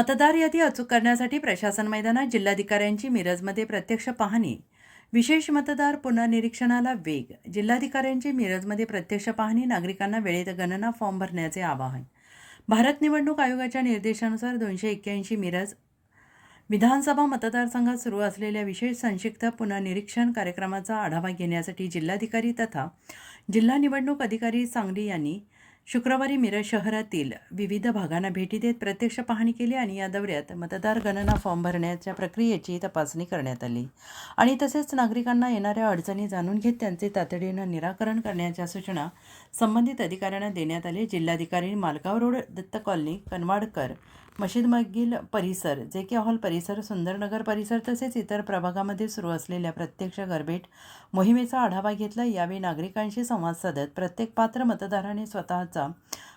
मतदार यादी अचूक करण्यासाठी प्रशासन मैदानात जिल्हाधिकाऱ्यांची मिरजमध्ये प्रत्यक्ष पाहणी. विशेष मतदार पुनर्निरीक्षणाला वेग. जिल्हाधिकाऱ्यांची मिरजमध्ये प्रत्यक्ष पाहणी. नागरिकांना वेळेत गणना फॉर्म भरण्याचे आवाहन. भारत निवडणूक आयोगाच्या निर्देशानुसार 281 मिरज विधानसभा मतदारसंघात सुरू असलेल्या विशेष संक्षिप्त पुनर्निरीक्षण कार्यक्रमाचा आढावा घेण्यासाठी जिल्हाधिकारी तथा जिल्हा निवडणूक अधिकारी सांगली यांनी शुक्रवारी मिरज शहरातील विविध भागांना भेटी देत प्रत्यक्ष पाहणी केली आणि या दौऱ्यात मतदार गणना फॉर्म भरण्याच्या प्रक्रियेची तपासणी करण्यात आली आणि तसेच नागरिकांना येणाऱ्या अडचणी जाणून घेत त्यांचे तातडीनं निराकरण करण्याच्या सूचना संबंधित अधिकाऱ्यांना देण्यात आले. जिल्हाधिकारी मालगाव रोड, दत्त कॉलनी, कनवाडकर, मशीद मगील परिसर, JK हॉल परिसर, सुंदरनगर परिसर तसेच इतर प्रभागामध्ये सुरू असलेल्या प्रत्यक्ष घरभेट मोहिमेचा आढावा घेतला. यावेळी नागरिकांशी संवाद साधत प्रत्येक पात्र मतदाराने स्वतःचा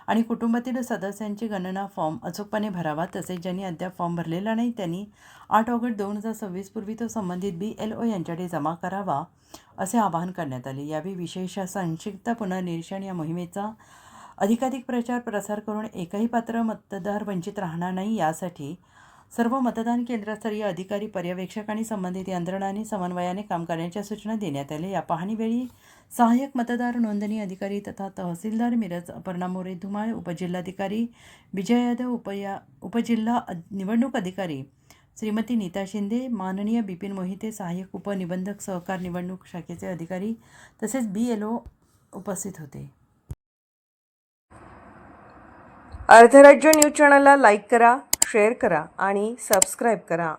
आणि कुटुंबातील सदस्यांची गणना फॉर्म अचूकपणे भरावा. तसेच ज्यांनी अद्याप फॉर्म भरलेला नाही त्यांनी 8 ऑगस्ट 2026 पूर्वी तो संबंधित BLO यांच्याकडे जमा करावा असे आवाहन करण्यात आले. यावेळी विशेष संक्षिप्त पुनर्निरीक्षण या मोहिमेचा अधिकाधिक प्रचार प्रसार करून एकही पात्र मतदार वंचित राहणार नाही यासाठी सर्व मतदान केंद्रस्तरीय अधिकारी, पर्यवेक्षक आणि संबंधित यंत्रणांनी समन्वयाने काम करण्याच्या सूचना देण्यात आल्या. या पाहणीवेळी सहाय्यक मतदार नोंदणी अधिकारी तथा तहसीलदार मिरज अपर्णा मोरे धुमाळ, उपजिल्हाधिकारी विजय यादव, उपजिल्हा निवडणूक अधिकारी श्रीमती नीता शिंदे, माननीय बिपिन मोहिते, सहाय्यक उपनिबंधक सहकार निवडणूक शाखेचे अधिकारी तसेच BLO उपस्थित होते. अर्धराज्य न्यूज चॅनलला लाईक करा, शेअर करा आणि सबस्क्राईब करा.